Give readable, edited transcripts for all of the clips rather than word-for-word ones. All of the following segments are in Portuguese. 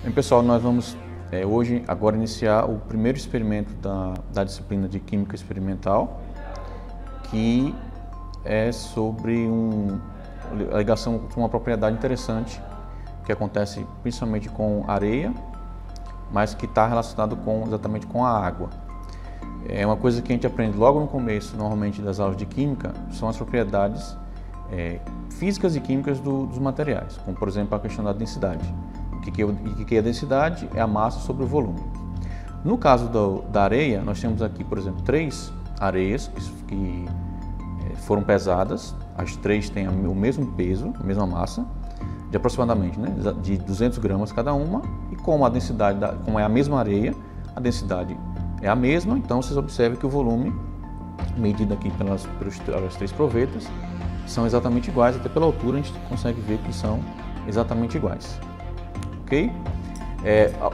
Bem, pessoal, nós vamos hoje agora iniciar o primeiro experimento da disciplina de Química Experimental, que é sobre a ligação com uma propriedade interessante que acontece principalmente com areia, mas que está relacionado exatamente com a água. É uma coisa que a gente aprende logo no começo, normalmente das aulas de química, são as propriedades físicas e químicas dos materiais, como por exemplo a questão da densidade. O que é a densidade? É a massa sobre o volume. No caso da areia, nós temos aqui, por exemplo, 3 areias que foram pesadas, as 3 têm o mesmo peso, a mesma massa, de aproximadamente de 200 gramas cada uma, e como a densidade, como é a mesma areia, a densidade é a mesma, então vocês observam que o volume, medido aqui pelas 3 provetas, são exatamente iguais, até pela altura a gente consegue ver que são exatamente iguais. Ok?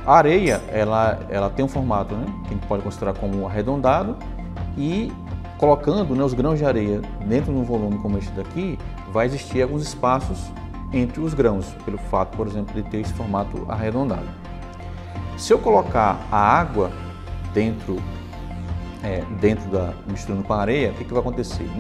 A areia, ela tem um formato, que a gente pode considerar como arredondado, e colocando os grãos de areia dentro de um volume como este daqui, vai existir alguns espaços entre os grãos, pelo fato, por exemplo, de ter esse formato arredondado. Se eu colocar a água dentro misturando com a areia, o que vai acontecer?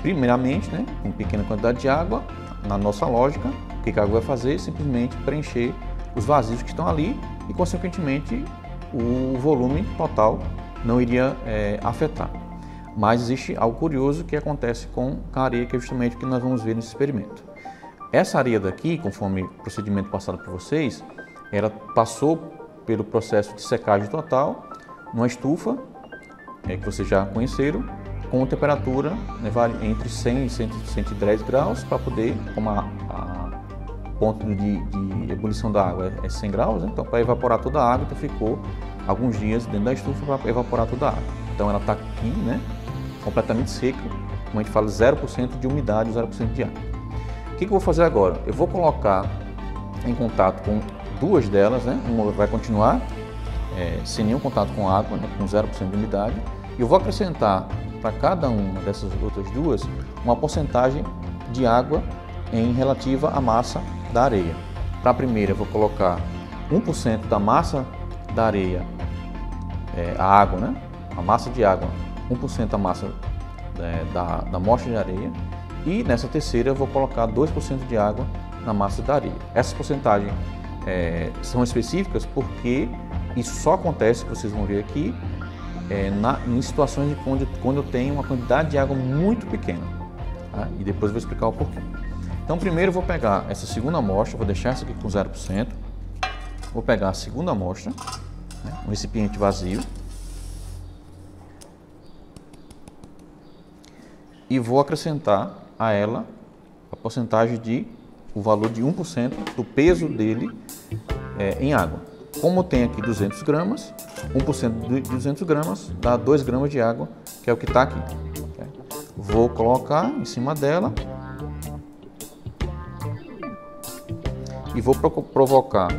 Primeiramente, com pequena quantidade de água, na nossa lógica, o que a água vai fazer? Simplesmente preencher os vazios que estão ali e, consequentemente, o volume total não iria afetar. Mas existe algo curioso que acontece com a areia, que é justamente o que nós vamos ver nesse experimento. Essa areia daqui, conforme o procedimento passado por vocês, ela passou pelo processo de secagem total numa estufa, que vocês já conheceram, com temperatura entre 100 e 110 graus, para poder, como a ponto de ebulição da água é 100 graus, então para evaporar toda a água, então ficou alguns dias dentro da estufa para evaporar toda a água. Então ela está aqui, completamente seca, como a gente fala, 0% de umidade, 0% de água. O que eu vou fazer agora? Eu vou colocar em contato com 2 delas, uma vai continuar sem nenhum contato com água, com 0% de umidade, e eu vou acrescentar para cada uma dessas outras 2 uma porcentagem de água em relativa à massa da areia. Para a primeira eu vou colocar 1% da massa da areia, a água, a massa de água, 1% da massa da amostra de areia, e nessa terceira eu vou colocar 2% de água na massa da areia. Essas porcentagens são específicas porque isso só acontece, que vocês vão ver aqui, em situações de quando eu tenho uma quantidade de água muito pequena, e depois eu vou explicar o porquê. Então primeiro eu vou pegar essa segunda amostra, vou deixar essa aqui com 0%, vou pegar a segunda amostra, um recipiente vazio, e vou acrescentar a ela a porcentagem o valor de 1% do peso dele em água. Como tem aqui 200 gramas, 1% de 200 gramas dá 2 gramas de água, que é o que está aqui. Vou colocar em cima dela e vou provocar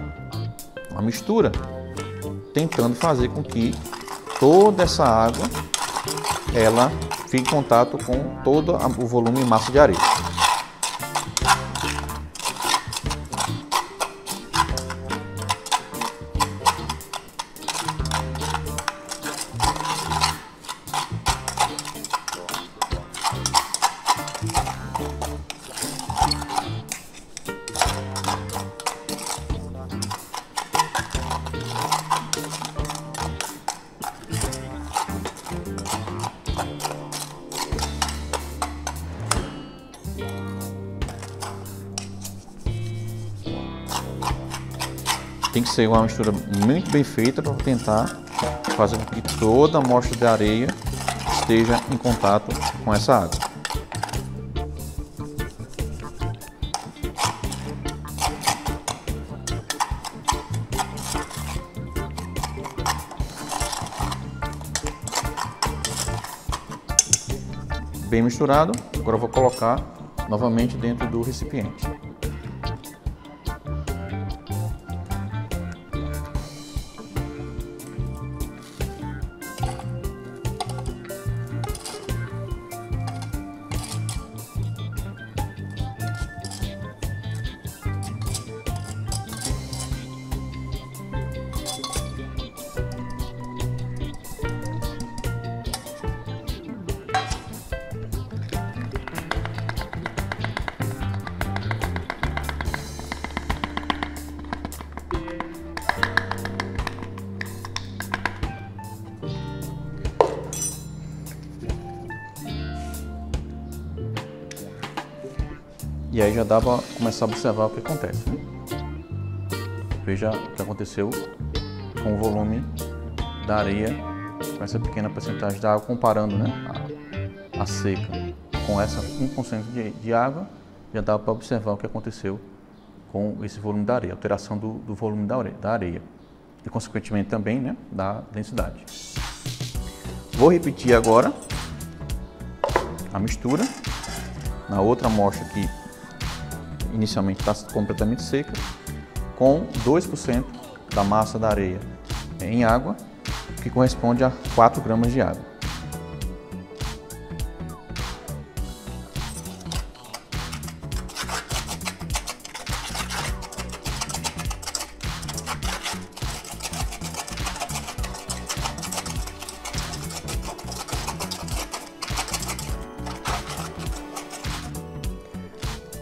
uma mistura, tentando fazer com que toda essa água ela fique em contato com todo o volume e massa de areia. Tem que ser uma mistura muito bem feita para tentar fazer com que toda a amostra de areia esteja em contato com essa água. Bem misturado, agora eu vou colocar novamente dentro do recipiente. E aí já dá para começar a observar o que acontece, né? Veja o que aconteceu com o volume da areia, com essa pequena porcentagem de água, comparando, né, a seca com essa 1% de água, já dá para observar o que aconteceu com esse volume da areia, alteração do volume da areia e, consequentemente, também, né, da densidade. Vou repetir agora a mistura na outra amostra que inicialmente está completamente seca, com 2% da massa da areia em água, que corresponde a 4 gramas de água.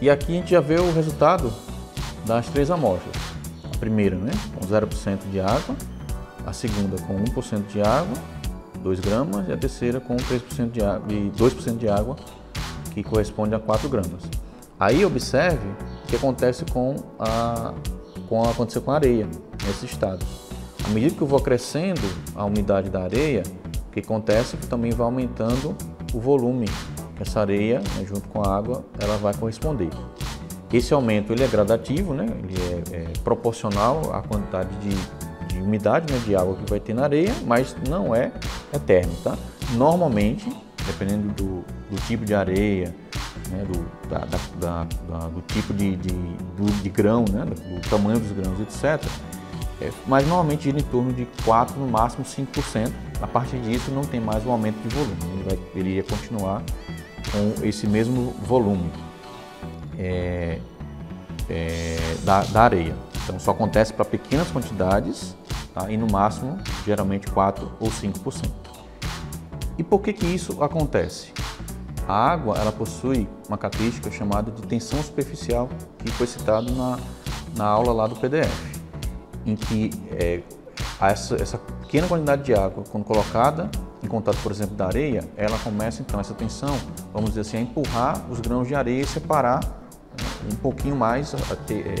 E aqui a gente já vê o resultado das 3 amostras. A primeira, né, com 0% de água, a segunda com 1% de água, 2 gramas, e a terceira com 3% de água e 2% de água, que corresponde a 4 gramas. Aí observe o que acontece aconteceu com a areia nesse estado. À medida que eu vou crescendo a umidade da areia, o que acontece é que também vai aumentando o volume. Essa areia, né, junto com a água, ela vai corresponder. Esse aumento ele é gradativo, né? Ele é proporcional à quantidade de umidade, né, de água que vai ter na areia, mas não é eterno, tá? Normalmente, dependendo do tipo de areia, né, do tipo de grão, né, do tamanho dos grãos, etc., mas normalmente gira em torno de 4%, no máximo 5%. A partir disso não tem mais um aumento de volume, ele iria continuar com esse mesmo volume da areia. Então só acontece para pequenas quantidades, tá? E no máximo, geralmente 4 ou 5%. E por que isso acontece? A água ela possui uma característica chamada de tensão superficial, que foi citado na aula lá do PDF, em que essa pequena quantidade de água, quando colocada em contato, por exemplo, da areia, ela começa então essa tensão, vamos dizer assim, a empurrar os grãos de areia e separar um pouquinho mais,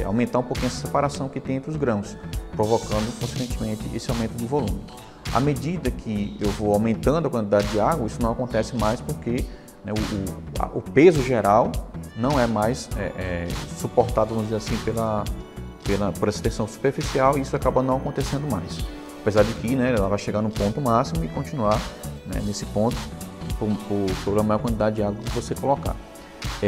aumentar um pouquinho essa separação que tem entre os grãos, provocando, consequentemente, esse aumento de volume. À medida que eu vou aumentando a quantidade de água, isso não acontece mais porque, né, o peso geral não é mais suportado, vamos dizer assim, por essa tensão superficial, e isso acaba não acontecendo mais. Apesar de que, né, ela vai chegar no ponto máximo e continuar, né, nesse ponto por a maior quantidade de água que você colocar.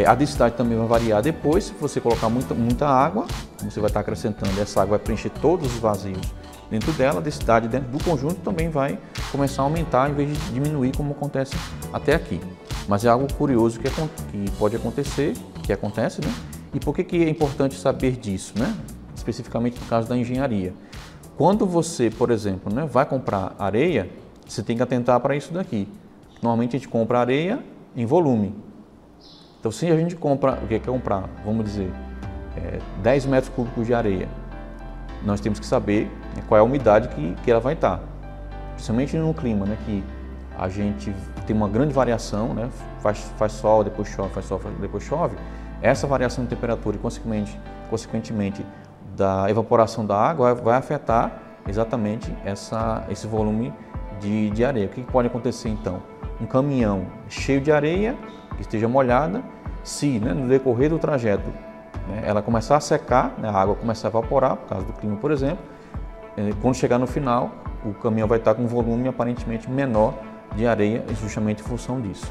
A densidade também vai variar depois. Se você colocar muita água, você vai estar acrescentando, essa água vai preencher todos os vazios dentro dela, a densidade dentro do conjunto também vai começar a aumentar em vez de diminuir, como acontece até aqui. Mas é algo curioso que pode acontecer, que acontece, né? E por que é importante saber disso, né? Especificamente no caso da engenharia. Quando você, por exemplo, né, vai comprar areia, você tem que atentar para isso daqui. Normalmente a gente compra areia em volume. Então, se a gente compra, o que é comprar? Vamos dizer, 10 metros cúbicos de areia, nós temos que saber, né, qual é a umidade que ela vai estar. Principalmente no clima, né, que a gente tem uma grande variação, né, faz sol, depois chove, faz sol, depois chove. Essa variação de temperatura e, consequentemente, da evaporação da água vai afetar exatamente esse volume de areia. O que pode acontecer então? Um caminhão cheio de areia, que esteja molhada, se, né, no decorrer do trajeto, né, ela começar a secar, né, a água começar a evaporar, por causa do clima, por exemplo, quando chegar no final, o caminhão vai estar com um volume aparentemente menor de areia, justamente em função disso.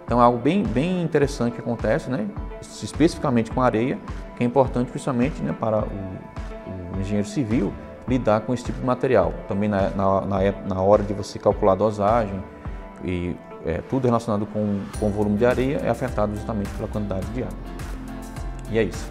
Então é algo bem interessante que acontece, né, especificamente com a areia, que é importante principalmente, né, para o engenheiro civil lidar com esse tipo de material. Também na hora de você calcular a dosagem e tudo relacionado com o volume de areia é afetado justamente pela quantidade de água. E é isso.